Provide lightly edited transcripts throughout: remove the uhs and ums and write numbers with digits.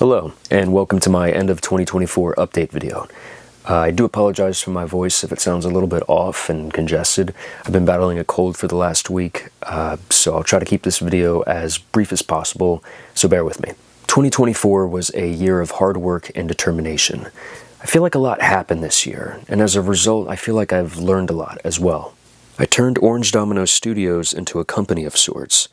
Hello, and welcome to my end of 2024 update video. I do apologize for my voice if it sounds a little bit off and congested. I've been battling a cold for the last week, so I'll try to keep this video as brief as possible, so bear with me. 2024 was a year of hard work and determination. I feel like a lot happened this year, and as a result, I feel like I've learned a lot as well. I turned Domino Studios into a company of sorts,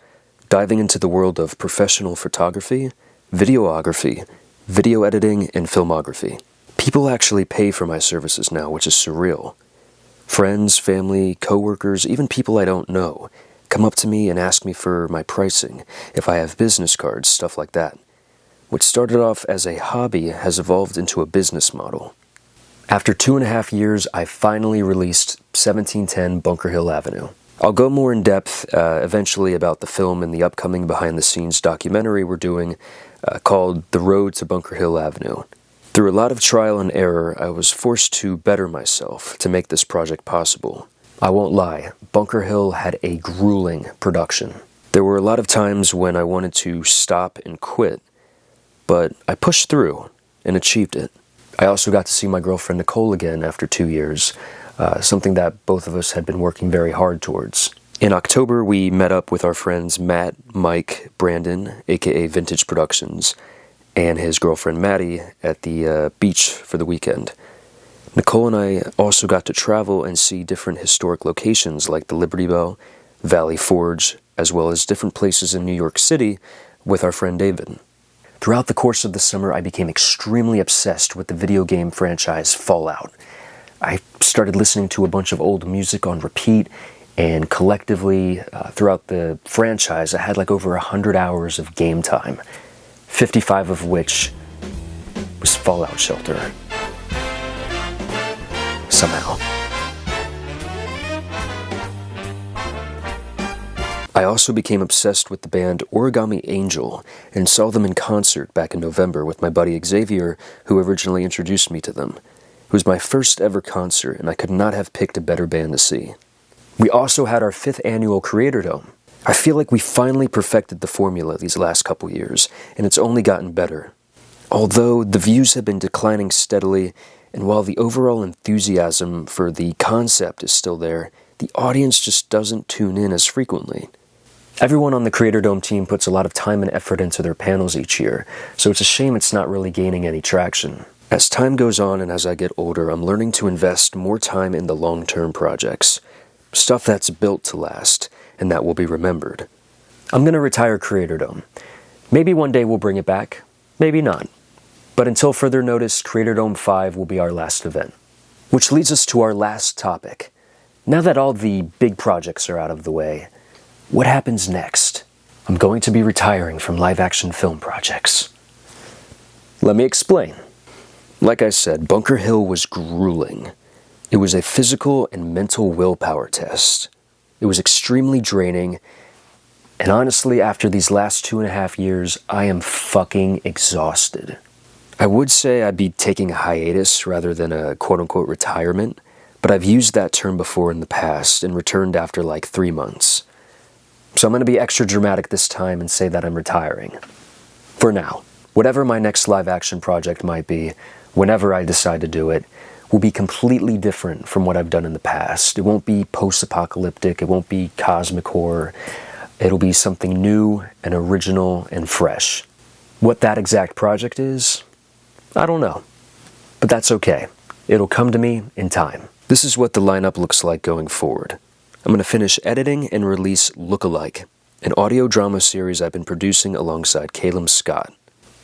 diving into the world of professional photography, videography, video editing, and filmography. People actually pay for my services now, which is surreal. Friends, family, coworkers, even people I don't know, come up to me and ask me for my pricing, if I have business cards, stuff like that. What started off as a hobby has evolved into a business model. After 2.5 years, I finally released 1710 Bunker Hill Avenue. I'll go more in depth eventually about the film and the upcoming behind-the-scenes documentary we're doing called The Road to Bunker Hill Avenue. Through a lot of trial and error, I was forced to better myself to make this project possible. I won't lie, Bunker Hill had a grueling production. There were a lot of times when I wanted to stop and quit, but I pushed through and achieved it. I also got to see my girlfriend Nicole again after 2 years, something that both of us had been working very hard towards. In October, we met up with our friends Matt, Mike, Brandon, aka Vintage Productions, and his girlfriend Maddie at the beach for the weekend. Nicole and I also got to travel and see different historic locations like the Liberty Bell, Valley Forge, as well as different places in New York City with our friend David. Throughout the course of the summer, I became extremely obsessed with the video game franchise Fallout. I started listening to a bunch of old music on repeat, and collectively, throughout the franchise, I had like over 100 hours of game time, 55 of which was Fallout Shelter. Somehow. I also became obsessed with the band Origami Angel and saw them in concert back in November with my buddy Xavier, who originally introduced me to them. It was my first ever concert, and I could not have picked a better band to see. We also had our 5th annual Creator Dome. I feel like we finally perfected the formula these last couple years, and it's only gotten better. Although the views have been declining steadily, and while the overall enthusiasm for the concept is still there, the audience just doesn't tune in as frequently. Everyone on the Creator Dome team puts a lot of time and effort into their panels each year, so it's a shame it's not really gaining any traction. As time goes on and as I get older, I'm learning to invest more time in the long-term projects. Stuff that's built to last, and that will be remembered. I'm going to retire Creator Dome. Maybe one day we'll bring it back, maybe not. But until further notice, Creator Dome 5 will be our last event. Which leads us to our last topic. Now that all the big projects are out of the way, what happens next? I'm going to be retiring from live-action film projects. Let me explain. Like I said, Bunker Hill was grueling. It was a physical and mental willpower test. It was extremely draining, and honestly, after these last 2.5 years, I am fucking exhausted. I would say I'd be taking a hiatus rather than a quote-unquote retirement, but I've used that term before in the past and returned after like 3 months. So I'm going to be extra dramatic this time and say that I'm retiring. For now. Whatever my next live-action project might be, whenever I decide to do it, will be completely different from what I've done in the past. It won't be post-apocalyptic, it won't be cosmic horror. It'll be something new and original and fresh. What that exact project is, I don't know. But that's okay. It'll come to me in time. This is what the lineup looks like going forward. I'm going to finish editing and release Lookalike, an audio drama series I've been producing alongside Caleb Scott.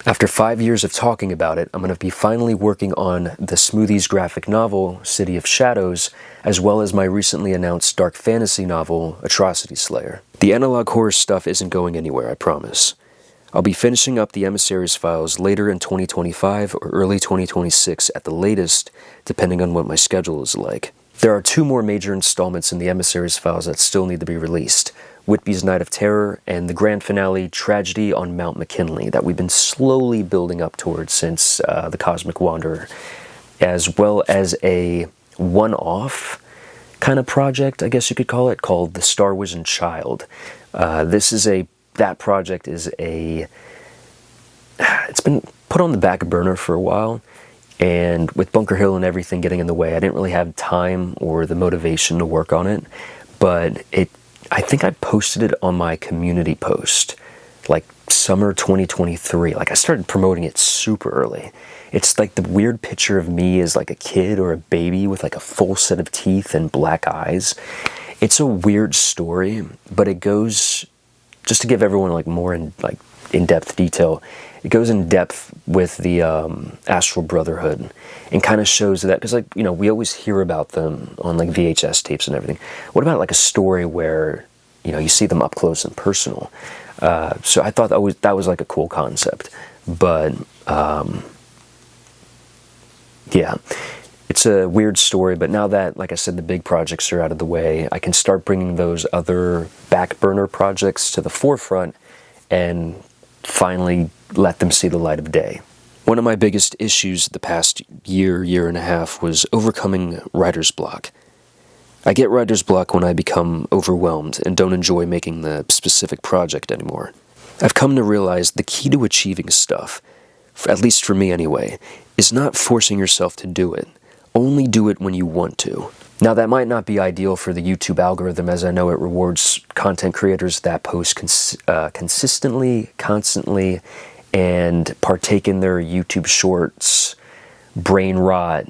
After 5 years of talking about it, I'm going to be finally working on the Smoothies graphic novel, City of Shadows, as well as my recently announced dark fantasy novel, Atrocity Slayer. The analog horror stuff isn't going anywhere, I promise. I'll be finishing up the Emissaries files later in 2025 or early 2026 at the latest, depending on what my schedule is like. There are 2 more major installments in the Emissaries files that still need to be released. Whitby's Night of Terror, and the grand finale, Tragedy on Mount McKinley, that we've been slowly building up towards since The Cosmic Wanderer, as well as a one-off kind of project, I guess you could call it, called The Star Wizard Child. That project is it's been put on the back burner for a while, and with Bunker Hill and everything getting in the way, I didn't really have time or the motivation to work on it. But I think I posted it on my community post, like summer 2023. Like, I started promoting it super early. It's like the weird picture of me as like a kid or a baby with like a full set of teeth and black eyes. It's a weird story, but it goes, just to give everyone like more in-depth detail, it goes in depth with the Astral Brotherhood and kind of shows that, because like, you know, we always hear about them on like VHS tapes and everything. What about like a story where, you know, you see them up close and personal? So I thought that was like a cool concept. But yeah, it's a weird story, but now that, like I said, the big projects are out of the way, I can start bringing those other back burner projects to the forefront and finally let them see the light of day. One of my biggest issues the past year and a half was overcoming writer's block. I get writer's block when I become overwhelmed and don't enjoy making the specific project anymore. I've come to realize the key to achieving stuff, at least for me anyway, is not forcing yourself to do it. Only do it when you want to. Now, that might not be ideal for the YouTube algorithm, as I know it rewards content creators that post consistently, constantly, and partake in their YouTube shorts, brain rot,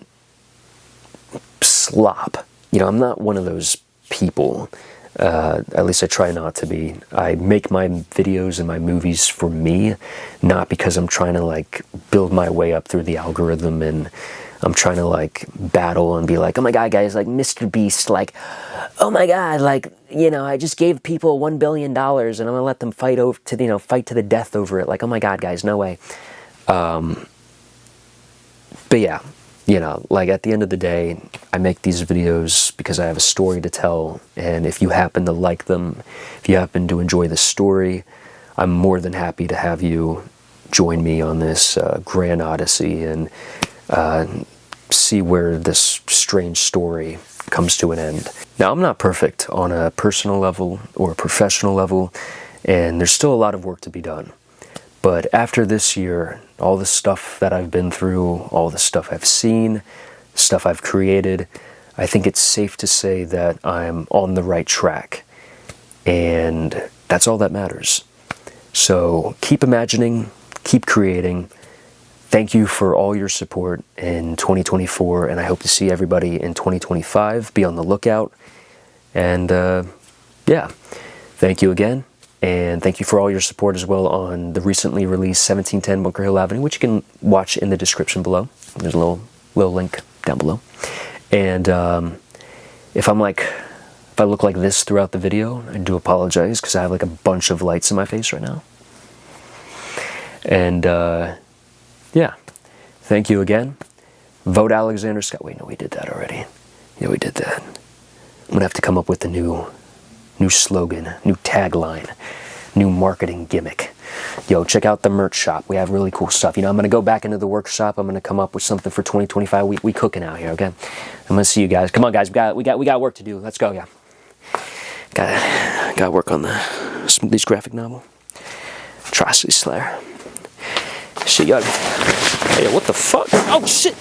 slop. You know, I'm not one of those people. At least I try not to be. I make my videos and my movies for me, not because I'm trying to like build my way up through the algorithm and I'm trying to like battle and be like, oh my god, guys, like Mr. Beast, like, oh my god, like, you know, I just gave people $1 billion and I'm gonna let them fight to the death over it. Like, oh my god, guys, no way. But yeah, you know, like at the end of the day, I make these videos because I have a story to tell, and if you happen to like them, if you happen to enjoy the story, I'm more than happy to have you join me on this grand odyssey and see where this strange story comes to an end. Now, I'm not perfect on a personal level or a professional level, and there's still a lot of work to be done. But after this year, all the stuff that I've been through, all the stuff I've seen, stuff I've created, I think it's safe to say that I'm on the right track. And that's all that matters. So keep imagining, keep creating. Thank you for all your support in 2024, and I hope to see everybody in 2025. Be on the lookout. And yeah, thank you again. And thank you for all your support as well on the recently released 1710 Bunker Hill Avenue, which you can watch in the description below. There's a little link down below. And if I look like this throughout the video, I do apologize because I have like a bunch of lights in my face right now. And yeah, thank you again. Vote Alexander Scott. Wait, no, we did that already. Yeah, we did that. I'm gonna have to come up with a new slogan, new tagline, new marketing gimmick. Yo, check out the merch shop. We have really cool stuff. You know, I'm gonna go back into the workshop. I'm gonna come up with something for 2025. We cooking out here, okay? I'm gonna see you guys. Come on, guys. We got work to do. Let's go, yeah. Gotta work on these graphic novel. Atrocity Slayer. Shit, y'all. Hey, what the fuck? Oh shit!